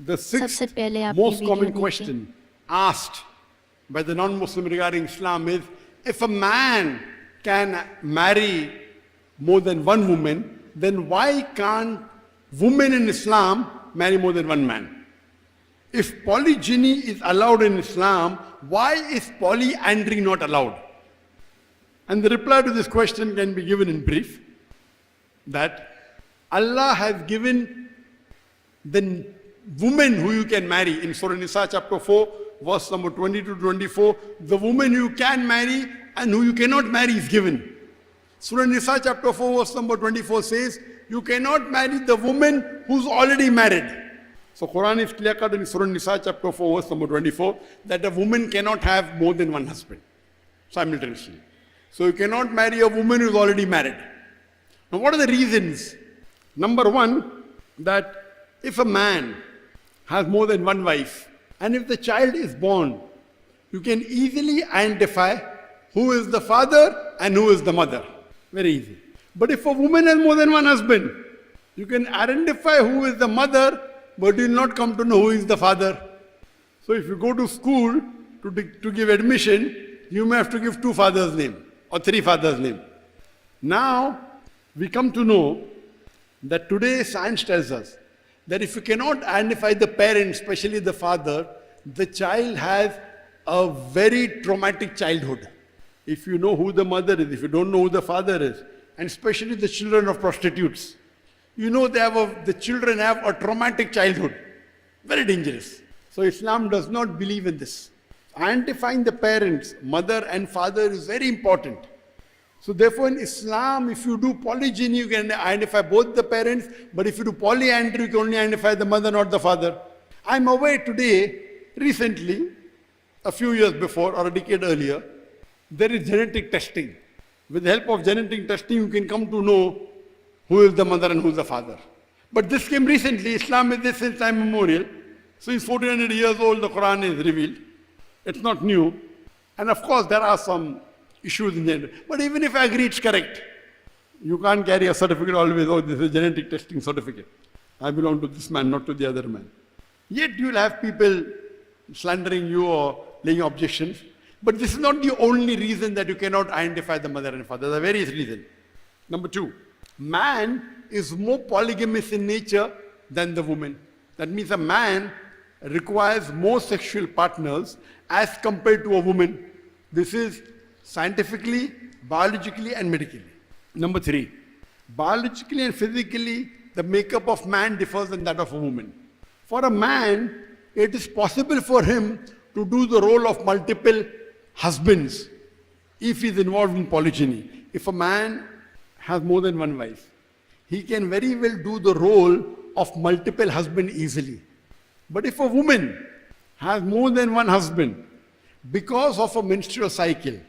The sixth most common question asked by the non-Muslim regarding Islam is, if a man can marry more than one woman, then why can't women in Islam marry more than one man? If polygyny is allowed in Islam, why is polyandry not allowed? And the reply to this question can be given in brief, that Allah has given the woman who you can marry in Surah Nisa chapter 4, verse number 20 to 24, the woman you can marry and who you cannot marry is given. Surah Nisa chapter 4, verse number 24 says, you cannot marry the woman who's already married. So Quran is clear cut in Surah Nisa chapter 4, verse number 24, that a woman cannot have more than one husband simultaneously. So you cannot marry a woman who's already married. Now what are the reasons? Number one, that if a man has more than one wife, and if the child is born, you can easily identify who is the father and who is the mother. Very easy. But if a woman has more than one husband, you can identify who is the mother, but you will not come to know who is the father. So if you go to school to give admission, you may have to give two fathers' name or three fathers' name. Now, we come to know that today science tells us that if you cannot identify the parent, especially the father, the child has a very traumatic childhood. If you know who the mother is, if you don't know who the father is, and especially the children of prostitutes, you know the children have a traumatic childhood. Very dangerous. So Islam does not believe in this. Identifying the parents, mother and father, is very important. So therefore in Islam, if you do polygyny, you can identify both the parents, but if you do polyandry, you can only identify the mother, not the father. I'm aware today, recently, a few years before or a decade earlier, there is genetic testing. With the help of genetic testing, you can come to know who is the mother and who is the father. But this came recently. Islam is this since time immemorial. Since 1400 years old, the Quran is revealed. It's not new. And of course, there are some issues in gender. But even if I agree it's correct, you can't carry a certificate always, oh, this is a genetic testing certificate. I belong to this man, not to the other man. Yet you will have people slandering you or laying objections. But this is not the only reason that you cannot identify the mother and father. There are various reasons. Number two, man is more polygamous in nature than the woman. That means a man requires more sexual partners as compared to a woman. This is scientifically, biologically and medically. Number three, biologically and physically, the makeup of man differs than that of a woman. For a man, it is possible for him to do the role of multiple husbands if he is involved in polygyny. If a man has more than one wife, he can very well do the role of multiple husbands easily. But if a woman has more than one husband, because of a menstrual cycle,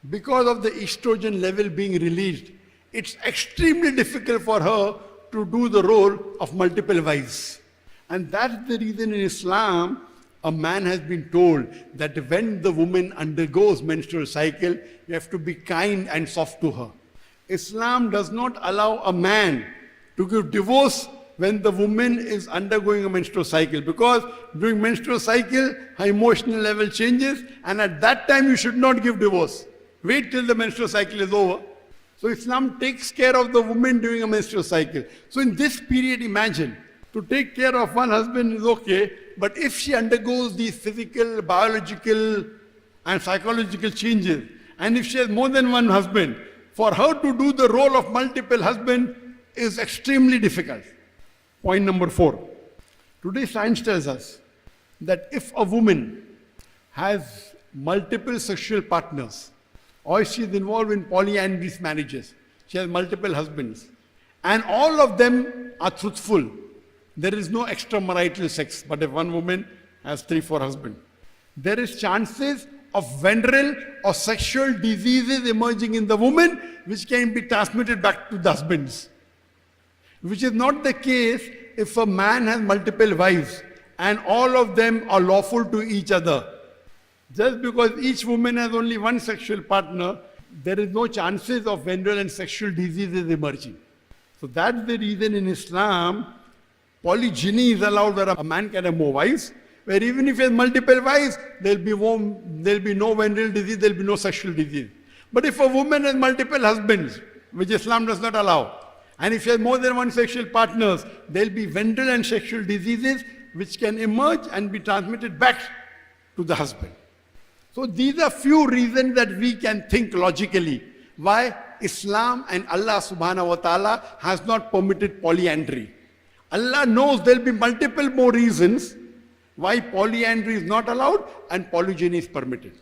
because of the estrogen level being released, it's extremely difficult for her to do the role of multiple wives. And that's the reason in Islam, a man has been told that when the woman undergoes menstrual cycle, you have to be kind and soft to her. Islam does not allow a man to give divorce when the woman is undergoing a menstrual cycle, because during menstrual cycle, her emotional level changes, and at that time you should not give divorce. Wait till the menstrual cycle is over. So Islam takes care of the woman during a menstrual cycle. So in this period, imagine, to take care of one husband is okay, but if she undergoes these physical, biological and psychological changes, and if she has more than one husband, for her to do the role of multiple husband is extremely difficult. Point number 4. Today science tells us that if a woman has multiple sexual partners, or she is involved in polyandrous marriages, she has multiple husbands, and all of them are truthful, there is no extramarital sex. But if one woman has 3-4 husbands, there is chances of venereal or sexual diseases emerging in the woman which can be transmitted back to the husbands. Which is not the case if a man has multiple wives and all of them are lawful to each other. Just because each woman has only one sexual partner, there is no chances of venereal and sexual diseases emerging. So that's the reason in Islam, Polygyny is allowed where a man can have more wives, where even if he has multiple wives, there'll be no venereal disease, there'll be no sexual disease. But if a woman has multiple husbands, which Islam does not allow, and if she has more than one sexual partners, there'll be venereal and sexual diseases which can emerge and be transmitted back to the husband. So these are few reasons that we can think logically why Islam and Allah subhanahu wa ta'ala has not permitted polyandry. Allah knows there'll be multiple more reasons why polyandry is not allowed and polygyny is permitted.